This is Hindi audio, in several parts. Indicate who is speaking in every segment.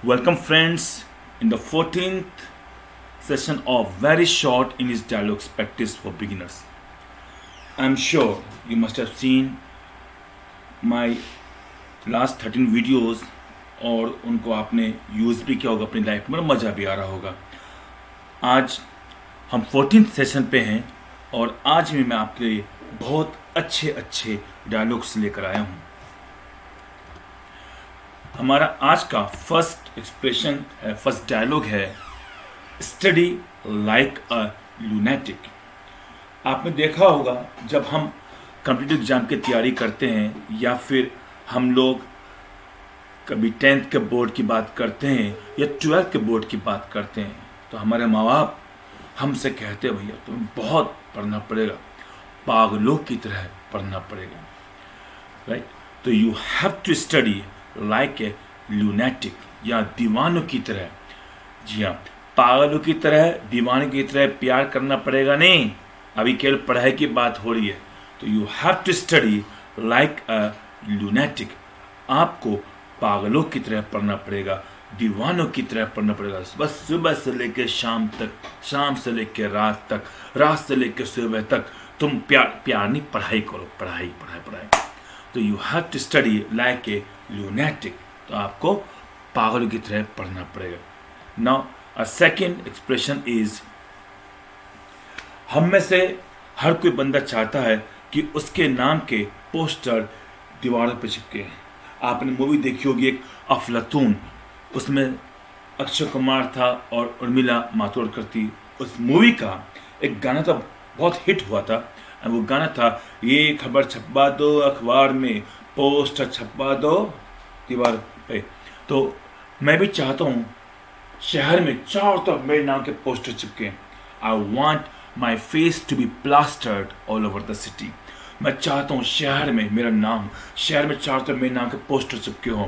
Speaker 1: Welcome, friends, in the 14th session of very short English dialogues practice for beginners. I'm sure you must have seen my last 13 videos और उनको आपने यूज़ भी किया होगा अपनी लाइफ में और मज़ा भी आ रहा होगा. आज हम 14th सेशन पे हैं और आज भी मैं आपके लिए बहुत अच्छे डायलॉग्स लेकर आया हूँ. हमारा आज का फर्स्ट डायलॉग है स्टडी लाइक अ लूनेटिक. आपने देखा होगा जब हम कॉम्पिटिटिव एग्जाम की तैयारी करते हैं या फिर हम लोग कभी 10th के बोर्ड की बात करते हैं या 12th के बोर्ड की बात करते हैं तो हमारे माँ बाप हमसे कहते हैं भैया तुम्हें बहुत पढ़ना पड़ेगा, पागलों की तरह पढ़ना पड़ेगा, राइट. तो you have to study like a lunatic, या दीवानों की तरह. जी हाँ, पागलों की तरह, दीवानों की तरह प्यार करना पड़ेगा नहीं. अभी केवल पढ़ाई की बात हो रही है. तो you have to study like a lunatic. आपको पागलों की तरह पढ़ना पड़ेगा, दीवानों की तरह पढ़ना पड़ेगा. बस सुबह से लेकर शाम तक, शाम से लेकर रात तक, रात से लेकर सुबह तक तुम प्यार नहीं, पढ़ाई करो, पढ़ाई. तो you have to study like a lunatic. तो आपको पागलों की तरह पढ़ना पड़ेगा. Now a second expression is, हम में से हर कोई बंदा चाहता है कि उसके नाम के पोस्टर दीवारों पर चिपके. आपने मूवी देखी होगी एक अफलातून, उसमें अक्षय कुमार था और उर्मिला मातोंडकर थी. उस मूवी का एक गाना तो बहुत हिट हुआ था. वो गाना था, ये खबर छपवा दो अखबार में, पोस्टर छपवा दो दीवार पे. तो मैं भी चाहता हूँ शहर में चारों तरफ मेरे नाम के पोस्टर चिपके. I want my face to be plastered all over the city. मैं चाहता हूँ शहर में मेरा नाम, शहर में चारों तरफ मेरे नाम के पोस्टर चिपके हों.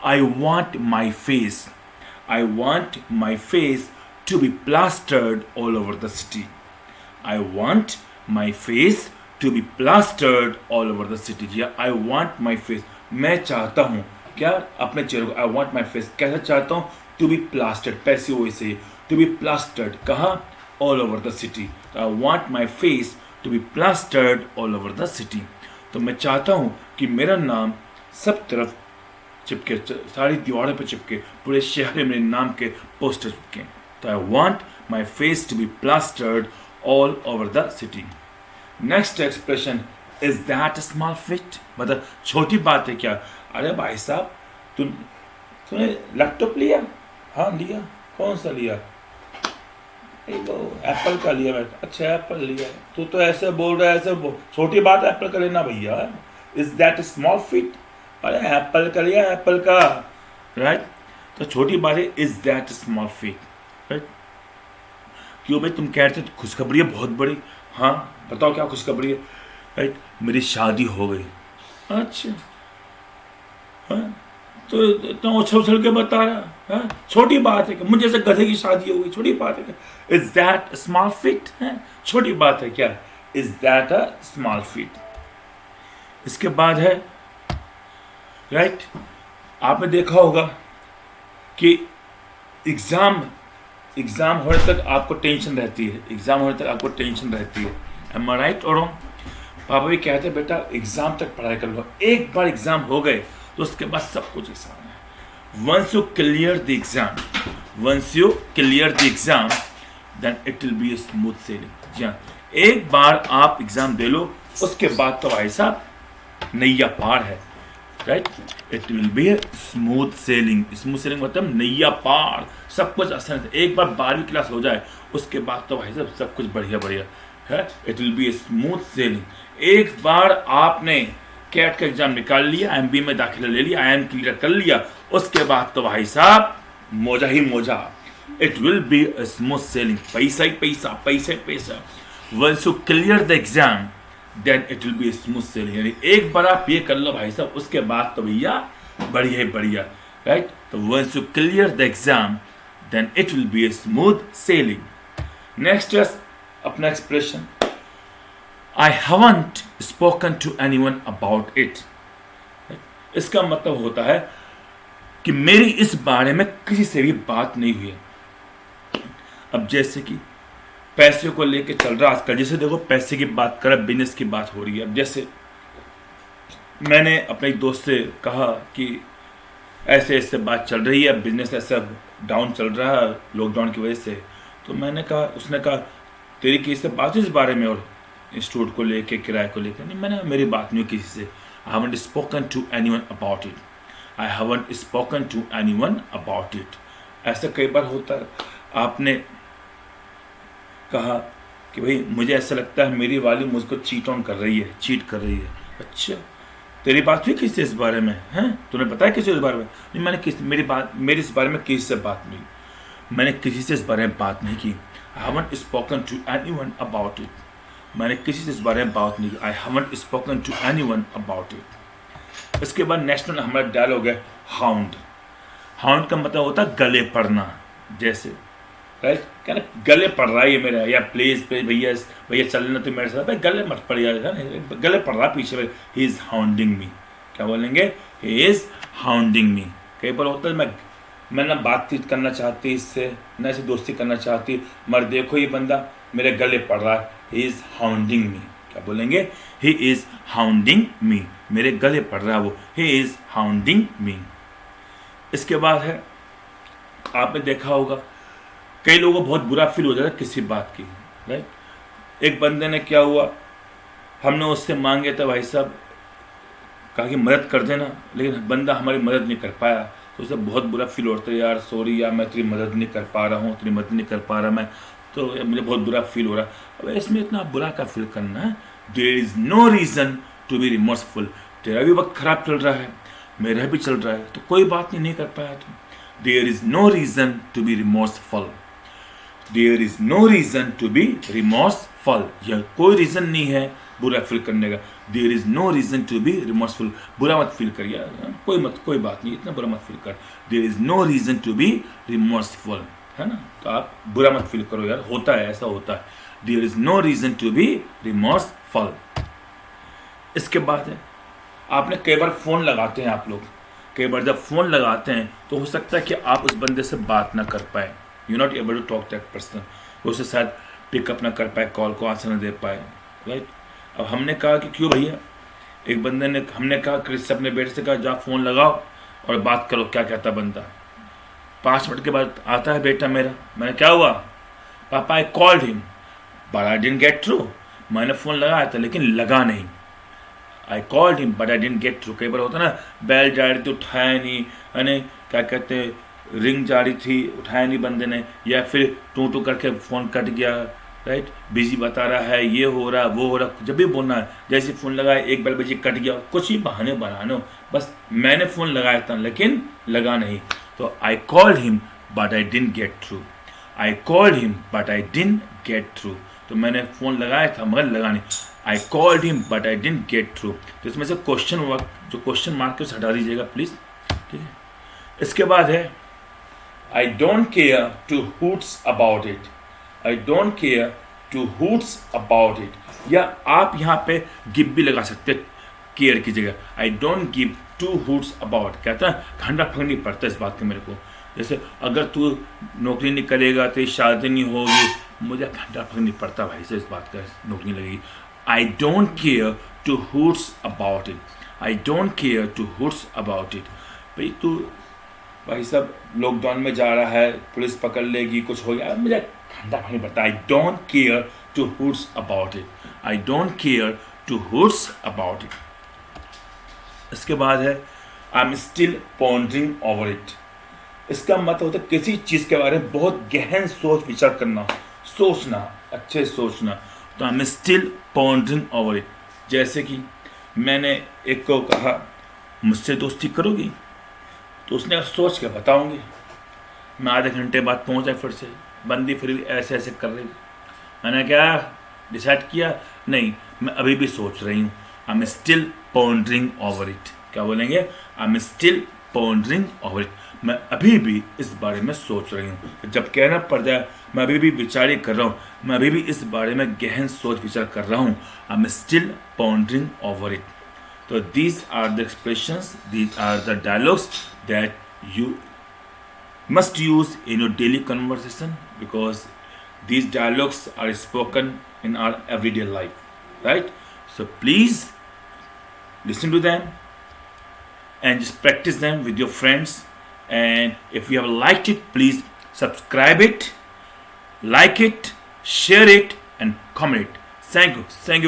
Speaker 1: I want my face to be plastered all over the city. I want my face to be plastered all over the city. या I want my face, मैं चाहता हूँ क्या अपने चेहरे को, I want my face कैसा चाहता हूँ, to be plastered, पैसे वही से, to be plastered कहाँ, all over the city. I want my face to be plastered all over the city. तो मैं चाहता हूँ कि मेरा नाम सब तरफ चिपके, सारी दीवारों पे चिपके, पूरे शहर में मेरे नाम के पोस्टर चिपके. तो I want my face to be plastered all over the city. Next expression, is that a small fit? मतलब छोटी बात है क्या? अरे भाई साहब तूने लैपटॉप लिया? हाँ लिया. कौन सा लिया? वो एप्पल का लिया. मैं अच्छा एप्पल लिया. तू तो ऐसे बोल रहा है, ऐसे छोटी बात एप्पल का लेना भैया. Is that a small fit? अरे एप्पल का लिया, एप्पल का, राइट. तो छोटी बात है, is that a small fit, right. क्यों भाई तुम कह रहे थे खुशखबरी है बहुत बड़ी. हाँ बताओ क्या खुशखबरी है, राइट. मेरी शादी हो गई. अच्छा हाँ, तो इतना उछल के बता रहा. हाँ छोटी बात है कि मुझे जैसे गधे की शादी हो गई, छोटी बात है क्या? Is that small fit? है छोटी बात है क्या? Is that a small fit. इसके बाद है, राइट, आपने देखा होगा कि एग्जाम होने तक आपको टेंशन रहती है. एम आई राइट और रॉन्ग? पापा भी कहते हैं बेटा एग्जाम तक पढ़ाई कर लो, एक बार एग्जाम हो गए तो उसके बाद सब कुछ आसान है. Once you clear the exam then it will be smooth sailing. जी हाँ, एक बार आप एग्जाम दे लो उसके बाद तो भाई साहब नैया पार है, right. It will be smooth selling. Smooth selling मतलब नैया पार, सब कुछ आसान है. एक बार 12वीं क्लास हो जाए उसके बाद तो भाई साहब सब कुछ बढ़िया है. It will be smooth selling. एक बार आपने कैट का एग्जाम निकाल लिया, IMB में दाखिला ले लिया, IIM क्लियर कर लिया, उसके बाद तो भाई साहब मौजा ही मौजा. It will be smooth sailing. पैसा ही पैसा. Once you clear the exam then it will be smooth sailing. यानी एक बार आप ये कर लो भाई साहब, उसके बाद तो भैया बढ़िया, राइट. तो once you clear the exam then it will be smooth sailing. Next है अपना expression, I haven't spoken to anyone about it. इसका मतलब होता है कि मेरी इस बारे में किसी से भी बात नहीं हुई है। अब जैसे कि पैसे को लेके चल रहा आजकल, जैसे देखो पैसे की बात करें, बिजनेस की बात हो रही है। अब जैसे मैंने अपने एक दोस्त से कहा कि ऐसे ऐसे बात चल रही है, बिजनेस ऐसा डाउन चल रहा है लॉकडाउन की वजह से। तो मैंने कहा, उसने कहा तेरी किसी से बात हुई इस बारे में और इंस्टीट्यूट को लेके, किराए को लेकर? नहीं, मैंने मेरी बात नहीं हुई किसी से। I haven't spoken to anyone about it. I haven't spoken to anyone about it. ऐसा कई बार होता है। आपने कहा कि भाई मुझे ऐसा लगता है मेरी वाली मुझको चीट ऑन कर रही है, चीट कर रही है। अच्छा, तेरी बात हुई किसी से इस बारे में? हैं, तूने बताया किसी इस बारे में? नहीं, मैंने मेरी इस बारे में किसी से बात नहीं, मैंने किसी से इस बारे में बात नहीं की। I haven't spoken to anyone about it. मैंने किसी से इस बारे में बात नहीं की। I haven't spoken to anyone about it. इसके बाद नेशनल हमारा डायलॉग है हाउंड। हाउंड का मतलब होता है गले पड़ना। जैसे राइट, क्या ना, गले पड़ रहा है ये मेरा, या प्लीज प्लीज भैया भैया चलना तो मेरे साथ, भाई गले मत पड़ यार, गले पड़ रहा पीछे में। ही इज हाउंडिंग मी। क्या बोलेंगे? ही इज हाउंडिंग मी। कई बार होता है मैं ना बातचीत करना चाहती इससे, ना ऐसे दोस्ती करना चाहती, मगर देखो ये बंदा मेरे गले पड़ रहा है। ही इज हाउंडिंग मी। क्या बोलेंगे? ही इज हाउंडिंग मी। मेरे गले पड़ रहा है वो। ही इज हाउंडिंग मी। इसके बाद है, आपने देखा होगा कई लोगों को बहुत बुरा फील हो जाता है किसी बात की, राइट। एक बंदे ने क्या हुआ, हमने उससे मांगे तो भाई साहब कहा कि मदद कर देना, लेकिन बंदा हमारी मदद नहीं कर पाया, तो उसे बहुत बुरा फील होता है, यार सॉरी यार मैं तेरी मदद नहीं कर पा रहा हूँ, तेरी मदद नहीं कर पा रहा मैं, तो मुझे बहुत बुरा फील हो रहा है। अब इसमें इतना बुरा का फील करना है? There is no reason to be remorseful. तेरा भी वक्त खराब चल रहा है, मेरा भी चल रहा है, तो कोई बात नहीं कर पाया तुम। There is no reason to be remorseful. There is no reason to be remorseful. यह कोई रीज़न नहीं है बुरा फील करने का। There is no reason to be remorseful. बुरा मत फील कर यार, कोई बात नहीं, इतना बुरा मत फील कर। There is no reason to be remorseful, है ना। तो आप बुरा मत फील करो यार, होता है, ऐसा होता है। There is no reason to be remorseful. इसके बाद है, आपने कई बार फ़ोन लगाते हैं आप लोग, कई बार जब फ़ोन लगाते हैं तो हो सकता है कि आप उस बंदे से बात ना कर पाए। You not able to talk that person. उसे शायद पिकअप ना कर पाए, कॉल को आंसर ना दे पाए, राइट। अब हमने कहा कि क्यों भैया, एक बंदे ने, हमने कहा क्रिस से अपने बेटे से कहा जा फ़ोन लगाओ और बात करो। क्या कहता बंदा? 5 मिनट के बाद आता है बेटा मेरा। मैंने क्या हुआ? पापा आई called him but I didn't get through. मैंने फ़ोन लगाया था लेकिन लगा नहीं। I called him but I didn't get through. कई बार होता है ना, बेल जा रही थी उठाया नहीं, यानी क्या कहते हैं, रिंग जा रही थी उठाया नहीं बंदे ने, या फिर टू करके फ़ोन कट गया, राइट, बिजी बता रहा है, ये हो रहा वो हो रहा। जब भी बोलना है, जैसे फ़ोन लगाया 1 बेल बजे कट गया, कुछ ही बहाने बनाने हो, बस मैंने फ़ोन लगाया था लेकिन लगा नहीं। तो I called him but I didn't get through. I called him but I didn't get through. तो मैंने फ़ोन लगाया था मगर लगा नहीं। I called him but I didn't get through. तो इसमें से क्वेश्चन वर्क, जो क्वेश्चन मार्क के हटा दीजिएगा प्लीज़, ठीक है। इसके बाद है, I don't care two hoots about it. I don't care two hoots about it. या आप यहाँ पे गिव भी लगा सकते हैं केयर की जगह। I don't give two hoots about. कहता है ठंडा फर्क नहीं पड़ता इस बात का मेरे को। जैसे अगर तू नौकरी नहीं करेगा तो शादी नहीं होगी, मुझे ठंडा फर्क नहीं पड़ता भाई से इस बात का, नौकरी लगेगी। I don't care two hoots about it. I don't care two hoots about it. भाई तू भाई साहब लॉकडाउन में जा रहा है, पुलिस पकड़ लेगी, कुछ हो गया, मुझे ठंडा नहीं पड़ता। I don't care two hoots about it. I don't care two hoots about it. इसके बाद है, I am still pondering over it. इसका मतलब होता है किसी चीज़ के बारे में बहुत गहन सोच विचार करना, सोचना, अच्छे सोचना। तो आई am still pondering over it. जैसे कि मैंने एक को कहा मुझसे दोस्ती करोगी, तो उसने सोच के बताऊंगी। मैं आधे घंटे बाद पहुंचा, फिर से बंदी फिर भी ऐसे ऐसे कर रही। मैंने क्या डिसाइड किया? नहीं, मैं अभी भी सोच रही हूँ। आई am still pondering over it. क्या बोलेंगे? आई am still pondering over it. मैं अभी भी इस बारे में सोच रही हूँ। जब कहना पड़ जाए मैं अभी भी विचार कर रहा हूँ, मैं अभी भी इस बारे में गहन सोच विचार कर रहा हूँ। आई am still pondering over it. So these are the expressions, these are the dialogues that you must use in your daily conversation, because these dialogues are spoken in our everyday life, right? So please listen to them and just practice them with your friends. And if you have liked it, please subscribe it, like it, share it, and comment it. Thank you.